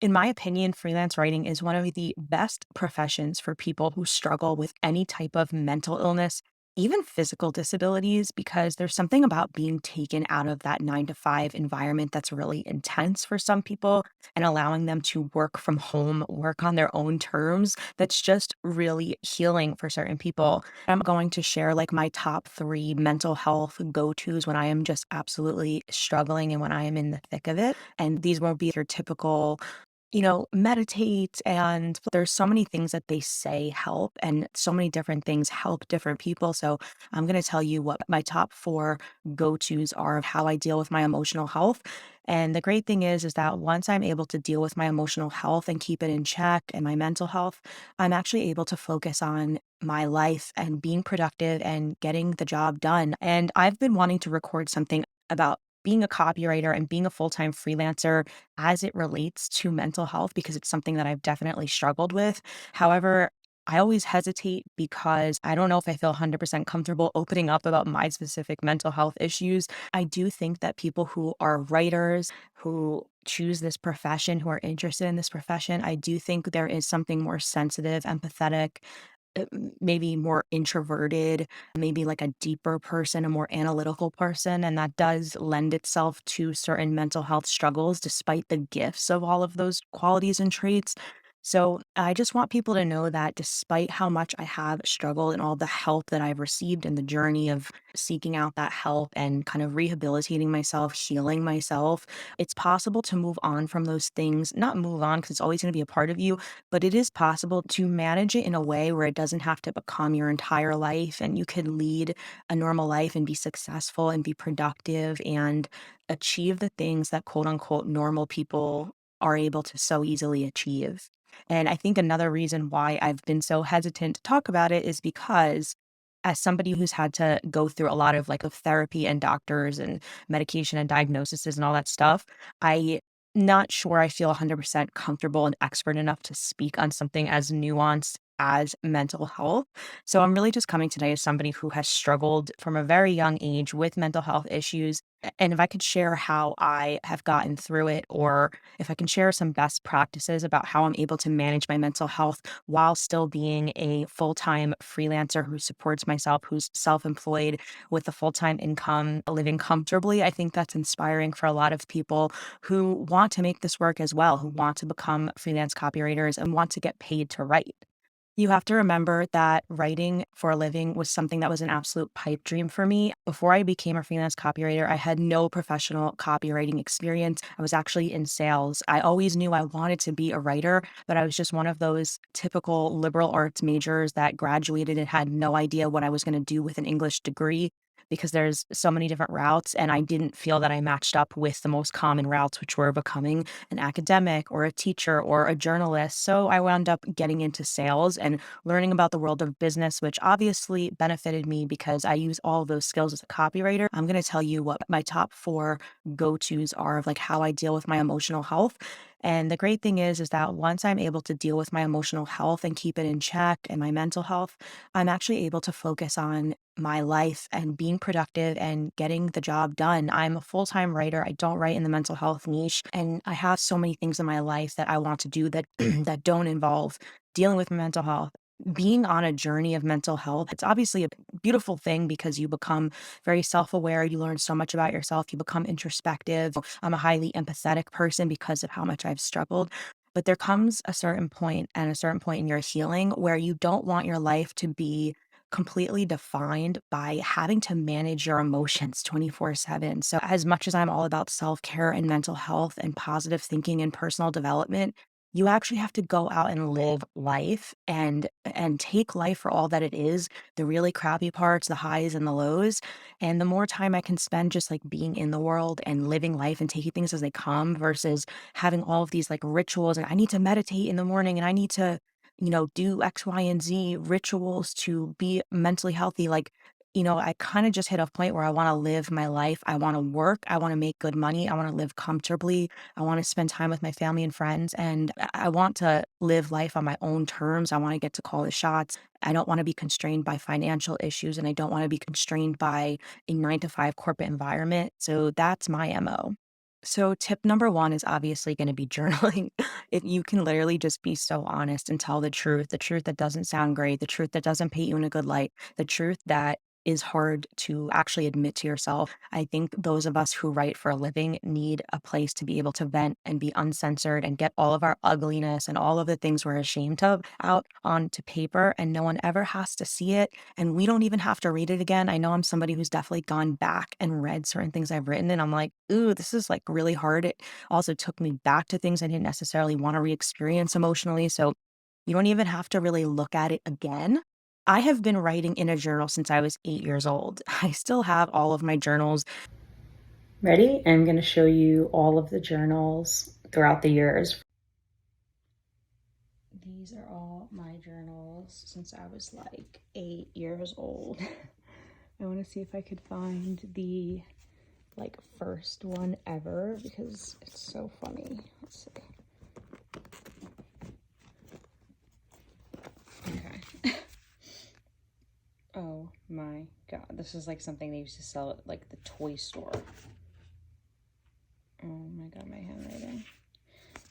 In my opinion, freelance writing is one of the best professions for people who struggle with any type of mental illness, even physical disabilities, because there's something about being taken out of that 9 to 5 environment that's really intense for some people and allowing them to work from home, work on their own terms. That's just really healing for certain people. I'm going to share like my top 3 mental health go tos when I am just absolutely struggling and when I am in the thick of it. And these won't be your typical meditate, and there's so many things that they say help, and so many different things help different people. So I'm going to tell you what my top 4 go-tos are of how I deal with my emotional health. And the great thing is that once I'm able to deal with my emotional health and keep it in check and my mental health, I'm actually able to focus on my life and being productive and getting the job done. And I've been wanting to record something about being a copywriter and being a full-time freelancer as it relates to mental health because it's something that I've definitely struggled with. However, I always hesitate because I don't know if I feel 100% comfortable opening up about my specific mental health issues. I do think that people who are writers, who choose this profession, who are interested in this profession, I do think there is something more sensitive, empathetic, maybe more introverted, maybe like a deeper person, a more analytical person. And that does lend itself to certain mental health struggles, despite the gifts of all of those qualities and traits. So I just want people to know that despite how much I have struggled and all the help that I've received in the journey of seeking out that help and kind of rehabilitating myself, healing myself, it's possible to move on from those things, not move on because it's always going to be a part of you, but it is possible to manage it in a way where it doesn't have to become your entire life and you can lead a normal life and be successful and be productive and achieve the things that quote unquote normal people are able to so easily achieve. And I think another reason why I've been so hesitant to talk about it is because as somebody who's had to go through a lot of like of therapy and doctors and medication and diagnoses and all that stuff, I not sure I feel 100% comfortable and expert enough to speak on something as nuanced as mental health. So I'm really just coming today as somebody who has struggled from a very young age with mental health issues. And if I could share how I have gotten through it, or if I can share some best practices about how I'm able to manage my mental health while still being a full time freelancer who supports myself, who's self employed with a full time income, living comfortably, I think that's inspiring for a lot of people who want to make this work as well, who want to become freelance copywriters and want to get paid to write. You have to remember that writing for a living was something that was an absolute pipe dream for me. Before I became a freelance copywriter, I had no professional copywriting experience. I was actually in sales. I always knew I wanted to be a writer, but I was just one of those typical liberal arts majors that graduated and had no idea what I was going to do with an English degree because there's so many different routes and I didn't feel that I matched up with the most common routes, which were becoming an academic or a teacher or a journalist. So I wound up getting into sales and learning about the world of business, which obviously benefited me because I use all of those skills as a copywriter. I'm going to tell you what my top 4 go tos are of like how I deal with my emotional health. And the great thing is that once I'm able to deal with my emotional health and keep it in check and my mental health, I'm actually able to focus on my life and being productive and getting the job done. I'm a full-time writer. I don't write in the mental health niche, and I have so many things in my life that I want to do that that don't involve dealing with my mental health. Being on a journey of mental health, it's obviously a beautiful thing because you become very self-aware, you learn so much about yourself, you become introspective. I'm a highly empathetic person because of how much I've struggled. But there comes a certain point and a certain point in your healing where you don't want your life to be completely defined by having to manage your emotions 24/7. So, as much as I'm all about self care and mental health and positive thinking and personal development, you actually have to go out and live life and take life for all that it is, the really crappy parts, the highs and the lows. And the more time I can spend just like being in the world and living life and taking things as they come versus having all of these like rituals, and I need to meditate in the morning and I need to do X, Y, and Z rituals to be mentally healthy. Like, I kind of just hit a point where I want to live my life. I want to work. I want to make good money. I want to live comfortably. I want to spend time with my family and friends. And I want to live life on my own terms. I want to get to call the shots. I don't want to be constrained by financial issues and I don't want to be constrained by a 9 to 5 corporate environment. So that's my MO. So, tip number one is obviously going to be journaling. If you can literally just be so honest and tell the truth that doesn't sound great, the truth that doesn't paint you in a good light, the truth that is hard to actually admit to yourself. I think those of us who write for a living need a place to be able to vent and be uncensored and get all of our ugliness and all of the things we're ashamed of out onto paper, and no one ever has to see it. And we don't even have to read it again. I know I'm somebody who's definitely gone back and read certain things I've written, and I'm like, ooh, this is like really hard. It also took me back to things I didn't necessarily want to re experience emotionally. So you don't even have to really look at it again. I have been writing in a journal since I was 8 years old. I still have all of my journals. Ready? I'm going to show you all of the journals throughout the years. These are all my journals since I was like 8 years old. I want to see if I could find the like first one ever because it's so funny. Let's see. Okay. Oh my God. This is like something they used to sell at like the toy store. Oh my God, my handwriting.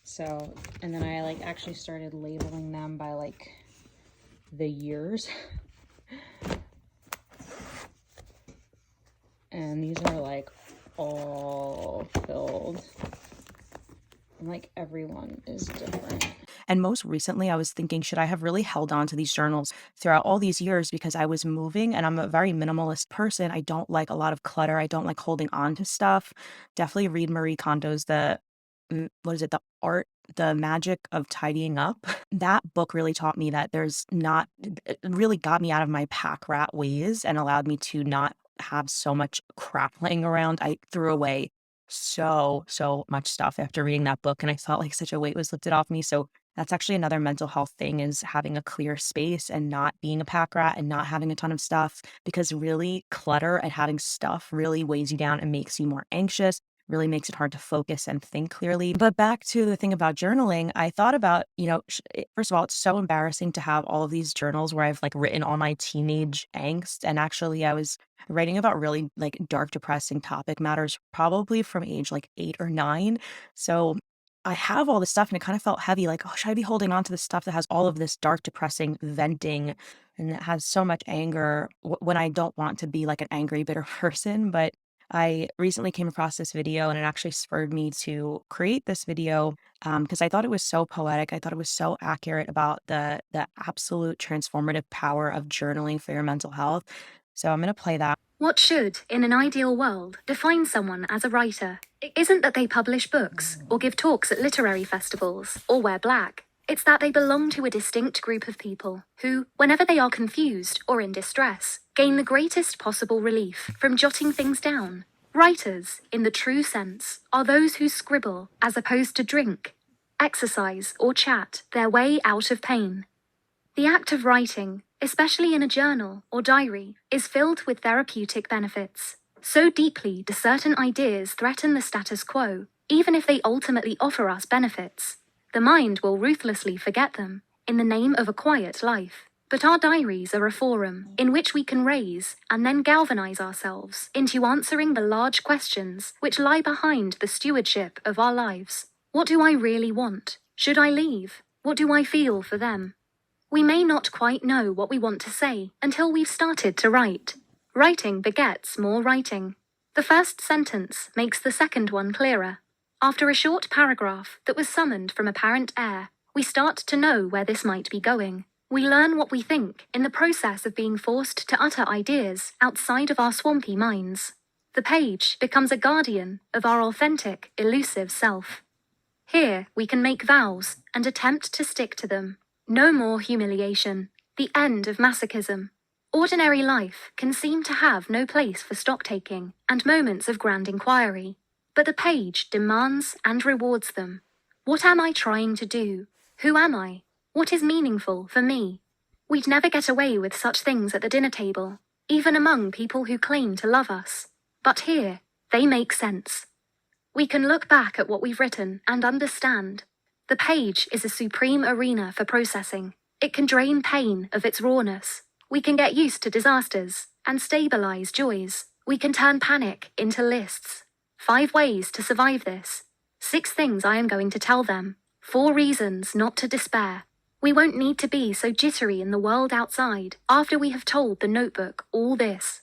So, and then I like actually started labeling them by like the years. And these are like all filled. And like everyone is different. And most recently, I was thinking, should I have really held on to these journals throughout all these years because I was moving and I'm a very minimalist person. I don't like a lot of clutter. I don't like holding on to stuff. Definitely read Marie Kondo's what is it? The Magic of Tidying Up. That book really taught me that it really got me out of my pack rat ways and allowed me to not have so much crap laying around. I threw away so much stuff after reading that book, and I felt like such a weight was lifted off me. So that's actually another mental health thing, is having a clear space and not being a pack rat and not having a ton of stuff, because really clutter and having stuff really weighs you down and makes you more anxious, really makes it hard to focus and think clearly. But back to the thing about journaling, I thought about, first of all, it's so embarrassing to have all of these journals where I've like written all my teenage angst. And actually, I was writing about really like dark, depressing topic matters probably from age like 8 or 9. So I have all this stuff and it kind of felt heavy, like, oh, should I be holding on to this stuff that has all of this dark, depressing venting and it has so much anger when I don't want to be like an angry, bitter person? But I recently came across this video and it actually spurred me to create this video because I thought it was so poetic. I thought it was so accurate about the absolute transformative power of journaling for your mental health. So I'm going to play that. What should, in an ideal world, define someone as a writer? It isn't that they publish books, or give talks at literary festivals, or wear black. It's that they belong to a distinct group of people who, whenever they are confused or in distress, gain the greatest possible relief from jotting things down. Writers, in the true sense, are those who scribble as opposed to drink, exercise, or chat their way out of pain. The act of writing, especially in a journal or diary, is filled with therapeutic benefits. So deeply do certain ideas threaten the status quo, even if they ultimately offer us benefits. The mind will ruthlessly forget them in the name of a quiet life. But our diaries are a forum in which we can raise and then galvanize ourselves into answering the large questions which lie behind the stewardship of our lives. What do I really want? Should I leave? What do I feel for them? We may not quite know what we want to say until we've started to write. Writing begets more writing. The first sentence makes the second one clearer. After a short paragraph that was summoned from apparent air, we start to know where this might be going. We learn what we think in the process of being forced to utter ideas outside of our swampy minds. The page becomes a guardian of our authentic, elusive self. Here we can make vows and attempt to stick to them. No more humiliation, the end of masochism. Ordinary life can seem to have no place for stock-taking and moments of grand inquiry, but the page demands and rewards them. What am I trying to do? Who am I? What is meaningful for me? We'd never get away with such things at the dinner table, even among people who claim to love us. But here, they make sense. We can look back at what we've written and understand. The page is a supreme arena for processing. It can drain pain of its rawness. We can get used to disasters and stabilize joys. We can turn panic into lists. 5 ways to survive this. 6 things I am going to tell them. 4 reasons not to despair. We won't need to be so jittery in the world outside after we have told the notebook all this.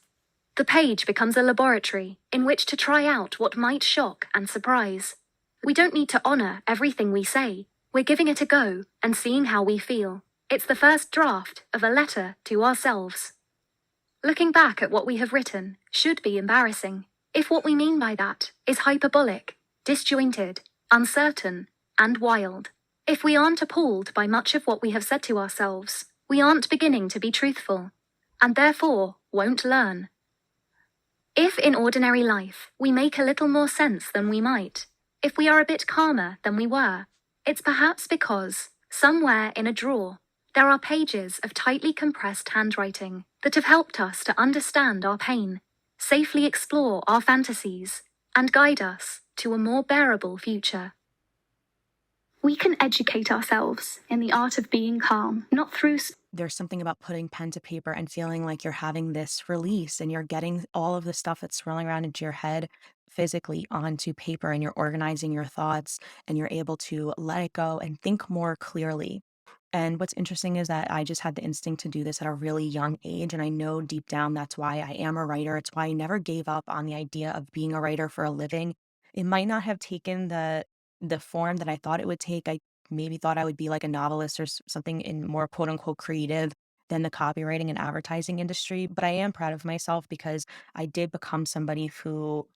The page becomes a laboratory in which to try out what might shock and surprise. We don't need to honor everything we say. We're giving it a go and seeing how we feel. It's the first draft of a letter to ourselves. Looking back at what we have written should be embarrassing, if what we mean by that is hyperbolic, disjointed, uncertain, and wild. If we aren't appalled by much of what we have said to ourselves, we aren't beginning to be truthful, and therefore won't learn. If in ordinary life we make a little more sense than we might, if we are a bit calmer than we were, it's perhaps because, somewhere in a drawer, there are pages of tightly compressed handwriting that have helped us to understand our pain, safely explore our fantasies, and guide us to a more bearable future. We can educate ourselves in the art of being calm, not through There's something about putting pen to paper and feeling like you're having this release and you're getting all of the stuff that's swirling around into your head physically onto paper, and you're organizing your thoughts and you're able to let it go and think more clearly. And what's interesting is that I just had the instinct to do this at a really young age. And I know deep down that's why I am a writer. It's why I never gave up on the idea of being a writer for a living. It might not have taken the form that I thought it would take. I maybe thought I would be like a novelist or something in more quote unquote creative than the copywriting and advertising industry. But I am proud of myself because I did become somebody who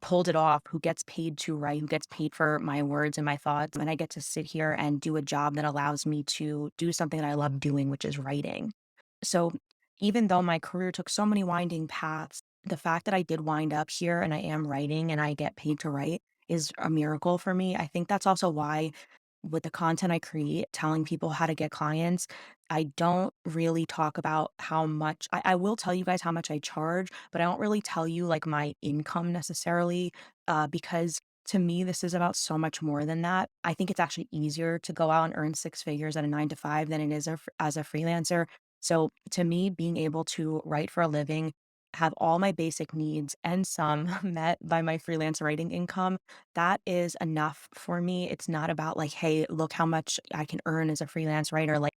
pulled it off, who gets paid to write, who gets paid for my words and my thoughts. And I get to sit here and do a job that allows me to do something that I love doing, which is writing. So even though my career took so many winding paths, the fact that I did wind up here and I am writing and I get paid to write is a miracle for me. I think that's also why with the content I create, telling people how to get clients, I don't really talk about how much I will tell you guys how much I charge, but I don't really tell you like my income necessarily, because to me, this is about so much more than that. I think it's actually easier to go out and earn 6 figures at a 9 to 5 than it is as a freelancer. So to me, being able to write for a living, have all my basic needs and some met by my freelance writing income, that is enough for me. It's not about like, hey, look how much I can earn as a freelance writer. Like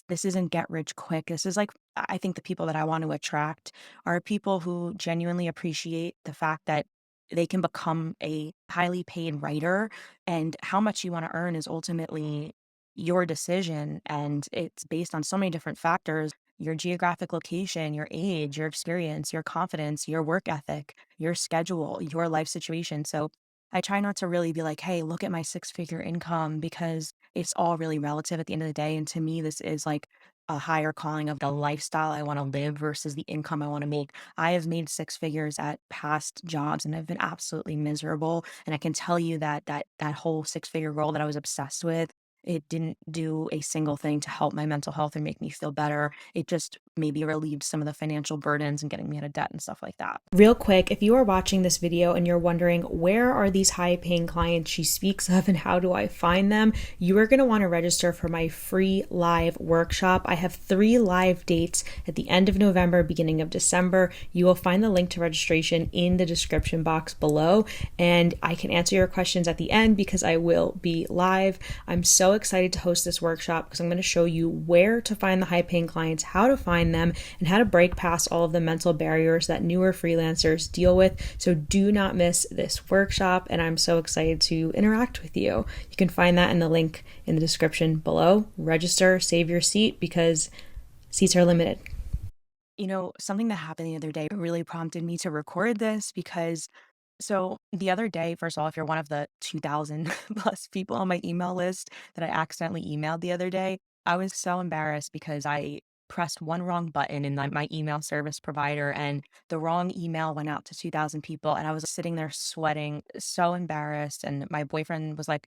this isn't get rich quick. This is like I think the people that I want to attract are people who genuinely appreciate the fact that they can become a highly paid writer, and how much you want to earn is ultimately your decision, and it's based on so many different factors: your geographic location, your age, your experience, your confidence, your work ethic, your schedule, your life situation. So I try not to really be like, hey, look at my 6 figure income, because it's all really relative at the end of the day. And to me, this is like a higher calling of the lifestyle I want to live versus the income I want to make. I have made 6 figures at past jobs and I've been absolutely miserable. And I can tell you that that whole 6 figure role that I was obsessed with, it didn't do a single thing to help my mental health or make me feel better. It just maybe relieved some of the financial burdens and getting me out of debt and stuff like that. Real quick, if you are watching this video and you're wondering where are these high paying clients she speaks of and how do I find them, you are going to want to register for my free live workshop. I have 3 live dates at the end of November, beginning of December. You will find the link to registration in the description box below, and I can answer your questions at the end because I will be live. I'm so excited to host this workshop because I'm going to show you where to find the high paying clients, how to find them, and how to break past all of the mental barriers that newer freelancers deal with. So do not miss this workshop, and I'm so excited to interact with you. You can find that in the link in the description below. Register, save your seat because seats are limited. You know, something that happened the other day really prompted me to record this because so the other day, first of all, if you're one of the 2,000 plus people on my email list that I accidentally emailed the other day, I was so embarrassed because I pressed one wrong button in my email service provider and the wrong email went out to 2,000 people. And I was sitting there sweating, so embarrassed. And my boyfriend was like,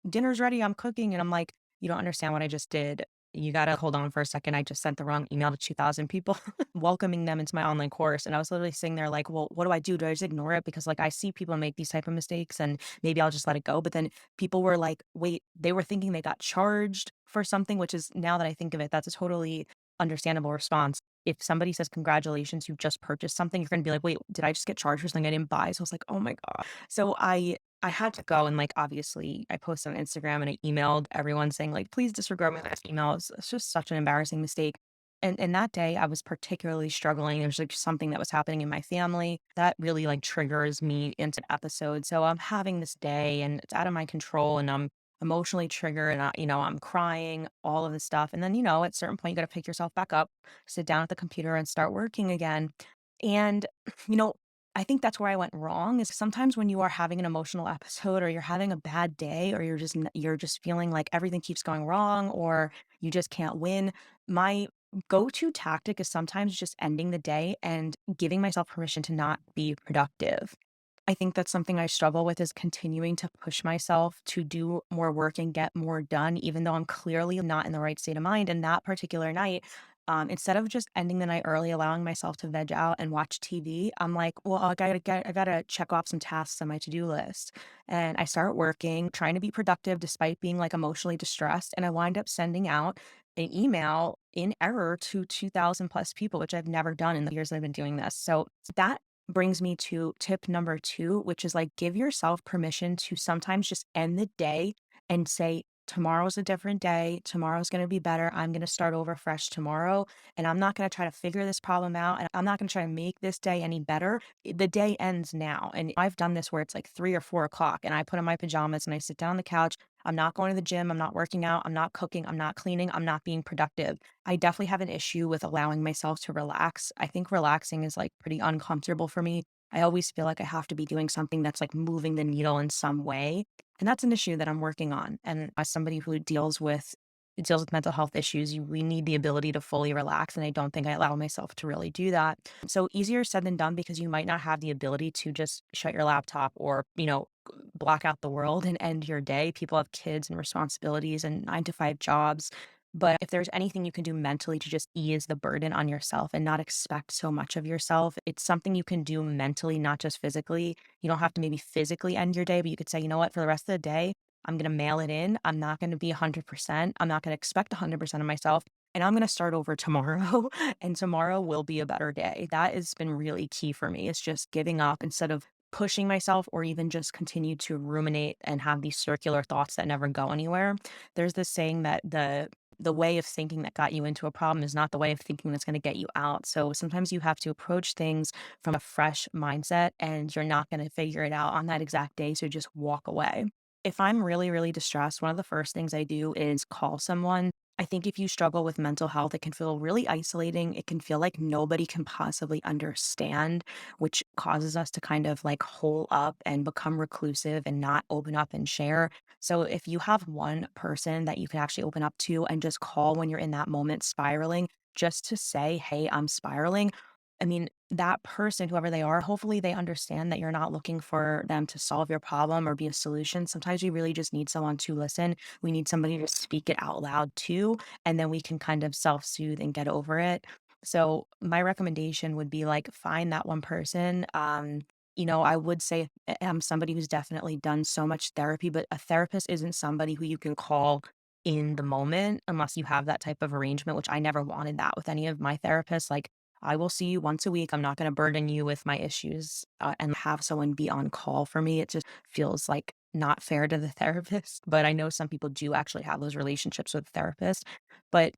dinner's ready. I'm cooking. And I'm like, you don't understand what I just did. You got to hold on for a second. I just sent the wrong email to 2,000 people, welcoming them into my online course. And I was literally sitting there like, well, what do I do? Do I just ignore it? Because like I see people make these type of mistakes and maybe I'll just let it go. But then people were like, wait, they were thinking they got charged for something, which is now that I think of it, that's a totally understandable response. if somebody says, "Congratulations, you just purchased something," you're gonna be like, "Wait, did I just get charged for something I didn't buy?" So I was like, "Oh my god." So I had to go and, like, obviously, I posted on Instagram and I emailed everyone saying, like, "Please disregard my last email." It's just such an embarrassing mistake. And that day, I was particularly struggling. There's, like, something that was happening in my family that really, like, triggers me into the episode. So I'm having this day, and it's out of my control, and I'm emotionally triggered, and I'm crying, all of this stuff. And then, at a certain point, you gotta pick yourself back up, sit down at the computer, and start working again. And, you know, I think that's where I went wrong is sometimes when you are having an emotional episode or you're having a bad day or you're just feeling like everything keeps going wrong or you just can't win, my go-to tactic is sometimes just ending the day and giving myself permission to not be productive. I think that's something I struggle with is continuing to push myself to do more work and get more done, even though I'm clearly not in the right state of mind. And that particular night, instead of just ending the night early, allowing myself to veg out and watch TV, I'm like, well, I gotta check off some tasks on my to-do list. And I start working, trying to be productive despite being like emotionally distressed. And I wind up sending out an email in error to 2,000 plus people, which I've never done in the years I've been doing this. So that brings me to tip number 2, which is, like, give yourself permission to sometimes just end the day and say, "Tomorrow's a different day. Tomorrow's gonna be better. I'm gonna start over fresh tomorrow, and I'm not gonna try to figure this problem out, and I'm not gonna try to make this day any better. The day ends now." And I've done this where it's, like, 3 or 4 o'clock, and I put on my pajamas, and I sit down on the couch. I'm not going to the gym. I'm not working out. I'm not cooking. I'm not cleaning. I'm not being productive. I definitely have an issue with allowing myself to relax. I think relaxing is, like, pretty uncomfortable for me. I always feel like I have to be doing something that's, like, moving the needle in some way, and that's an issue that I'm working on, and as somebody who deals with mental health issues, we need the ability to fully relax, and I don't think I allow myself to really do that. So easier said than done because you might not have the ability to just shut your laptop or, block out the world and end your day. People have kids and responsibilities and 9 to 5 jobs. But if there's anything you can do mentally to just ease the burden on yourself and not expect so much of yourself, it's something you can do mentally, not just physically. You don't have to maybe physically end your day, but you could say, you know what, for the rest of the day, I'm going to mail it in. I'm not going to be 100%. I'm not going to expect 100% of myself. And I'm going to start over tomorrow. And tomorrow will be a better day. That has been really key for me. It's just giving up instead of pushing myself or even just continue to ruminate and have these circular thoughts that never go anywhere. There's this saying that the way of thinking that got you into a problem is not the way of thinking that's going to get you out. So sometimes you have to approach things from a fresh mindset and you're not going to figure it out on that exact day. So just walk away. If I'm really, really distressed, one of the first things I do is call someone. I think if you struggle with mental health, it can feel really isolating. It can feel like nobody can possibly understand, which causes us to kind of like hole up and become reclusive and not open up and share. So if you have one person that you can actually open up to and just call when you're in that moment spiraling, just to say, "Hey, I'm spiraling." I mean, that person, whoever they are, hopefully they understand that you're not looking for them to solve your problem or be a solution. Sometimes we really just need someone to listen. We need somebody to speak it out loud to, and then we can kind of self-soothe and get over it. So my recommendation would be like find that one person. I would say I'm somebody who's definitely done so much therapy, but a therapist isn't somebody who you can call in the moment unless you have that type of arrangement, which I never wanted that with any of my therapists. Like, I will see you once a week. I'm not going to burden you with my issues and have someone be on call for me. It just feels like not fair to the therapist. But I know some people do actually have those relationships with therapists. But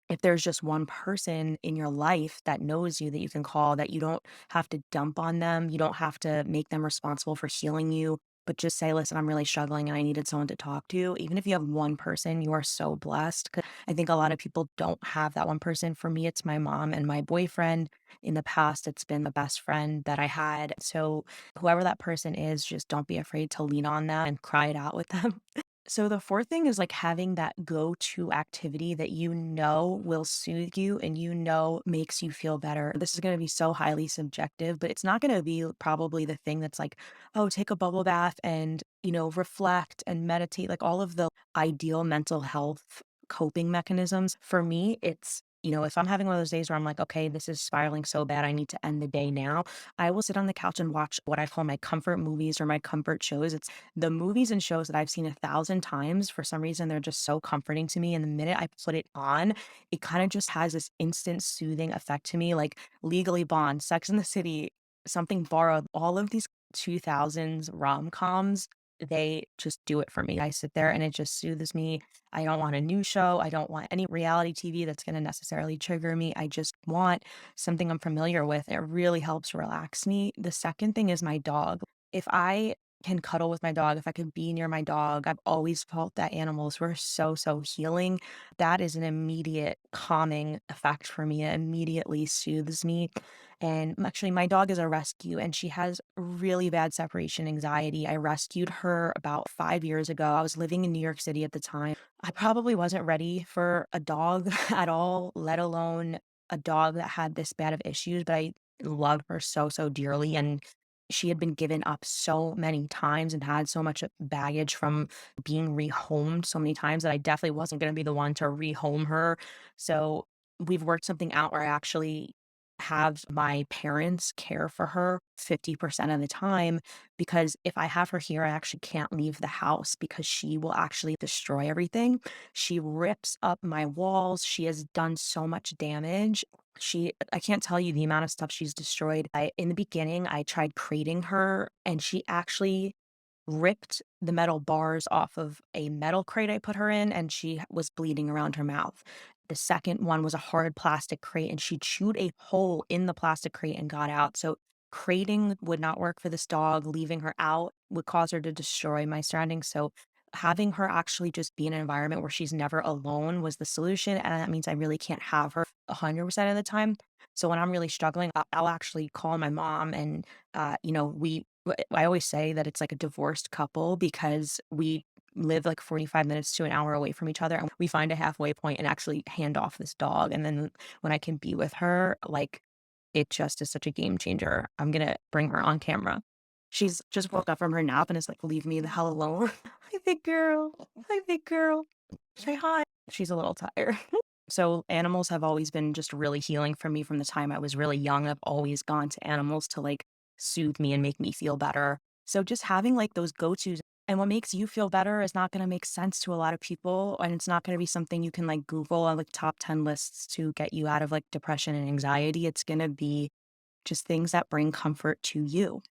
if there's just one person in your life that knows you that you can call, that you don't have to dump on them, you don't have to make them responsible for healing you, but just say, "Listen, I'm really struggling and I needed someone to talk to." Even if you have one person, you are so blessed. 'Cause I think a lot of people don't have that one person. For me, it's my mom and my boyfriend. In the past, it's been the best friend that I had. So whoever that person is, just don't be afraid to lean on them and cry it out with them. So the fourth thing is like having that go-to activity that you know will soothe you and you know makes you feel better. This is going to be so highly subjective, but it's not going to be probably the thing that's like, oh, take a bubble bath and, reflect and meditate, like all of the ideal mental health coping mechanisms. For me, it's If I'm having one of those days where I'm like, okay, this is spiraling so bad, I need to end the day now, I will sit on the couch and watch what I call my comfort movies or my comfort shows. It's the movies and shows that I've seen 1,000 times. For some reason, they're just so comforting to me. And the minute I put it on, it kind of just has this instant soothing effect to me, like Legally Blonde, Sex in the City, Something Borrowed, all of these 2000s rom-coms, they just do it for me. I sit there and it just soothes me. I don't want a new show. I don't want any reality TV that's going to necessarily trigger me. I just want something I'm familiar with. It really helps relax me. The second thing is my dog. If I can cuddle with my dog, if I can be near my dog, I've always felt that animals were so, so healing. That is an immediate calming effect for me. It immediately soothes me. And actually, my dog is a rescue and she has really bad separation anxiety. I rescued her about 5 years ago. I was living in New York City at the time. I probably wasn't ready for a dog at all, let alone a dog that had this bad of issues, but I love her so, so dearly. And she had been given up so many times and had so much baggage from being rehomed so many times that I definitely wasn't going to be the one to rehome her. So we've worked something out where I actually have my parents care for her 50% of the time, because if I have her here, I actually can't leave the house because she will actually destroy everything. She rips up my walls. She has done so much damage. I can't tell you the amount of stuff she's destroyed. In the beginning, I tried crating her and she actually ripped the metal bars off of a metal crate I put her in, and she was bleeding around her mouth. The second one was a hard plastic crate, and she chewed a hole in the plastic crate and got out. So crating would not work for this dog. Leaving her out would cause her to destroy my surroundings. So having her actually just be in an environment where she's never alone was the solution. And that means I really can't have her 100% of the time. So when I'm really struggling, I'll actually call my mom and, I always say that it's like a divorced couple because we live like 45 minutes to an hour away from each other and we find a halfway point and actually hand off this dog. And then when I can be with her, like it just is such a game changer. I'm gonna bring her on camera. She's just woke up from her nap and is like, leave me the hell alone. Hi, big girl. Hi, big girl. Say hi. She's a little tired. So animals have always been just really healing for me from the time I was really young. I've always gone to animals to like soothe me and make me feel better. So just having like those go-tos and what makes you feel better is not going to make sense to a lot of people. And it's not going to be something you can like Google on like top 10 lists to get you out of like depression and anxiety. It's going to be just things that bring comfort to you.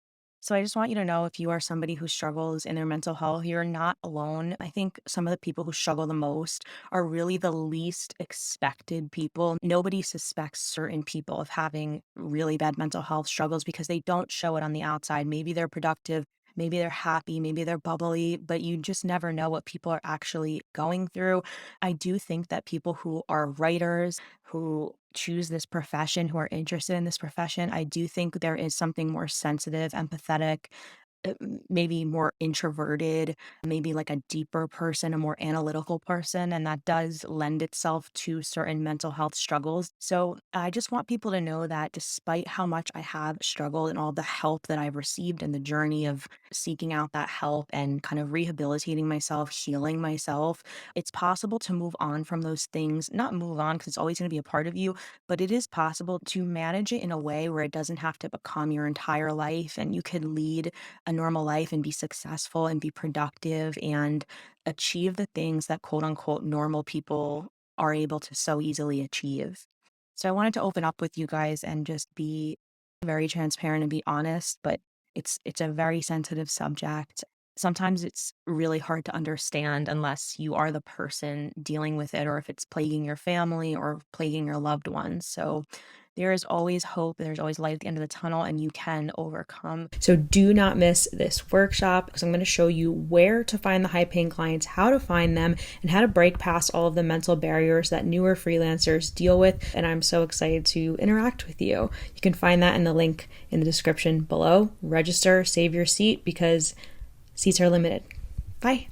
So I just want you to know, if you are somebody who struggles in their mental health, you're not alone. I think some of the people who struggle the most are really the least expected people. Nobody suspects certain people of having really bad mental health struggles because they don't show it on the outside. Maybe they're productive, maybe they're happy, maybe they're bubbly, but you just never know what people are actually going through. I do think that people who are writers, who choose this profession, who are interested in this profession, I do think there is something more sensitive, empathetic, maybe more introverted, maybe like a deeper person, a more analytical person, and that does lend itself to certain mental health struggles. So I just want people to know that despite how much I have struggled and all the help that I've received in the journey of seeking out that help and kind of rehabilitating myself, healing myself, it's possible to move on from those things. Not move on because it's always going to be a part of you, but it is possible to manage it in a way where it doesn't have to become your entire life and you can lead a normal life and be successful and be productive and achieve the things that quote unquote normal people are able to so easily achieve. So I wanted to open up with you guys and just be very transparent and be honest, but it's a very sensitive subject. Sometimes it's really hard to understand unless you are the person dealing with it or if it's plaguing your family or plaguing your loved ones. So there is always hope. There's always light at the end of the tunnel, and you can overcome. So do not miss this workshop because I'm going to show you where to find the high paying clients, how to find them, and how to break past all of the mental barriers that newer freelancers deal with. And I'm so excited to interact with you. You can find that in the link in the description below. Register, save your seat because seats are limited. Bye.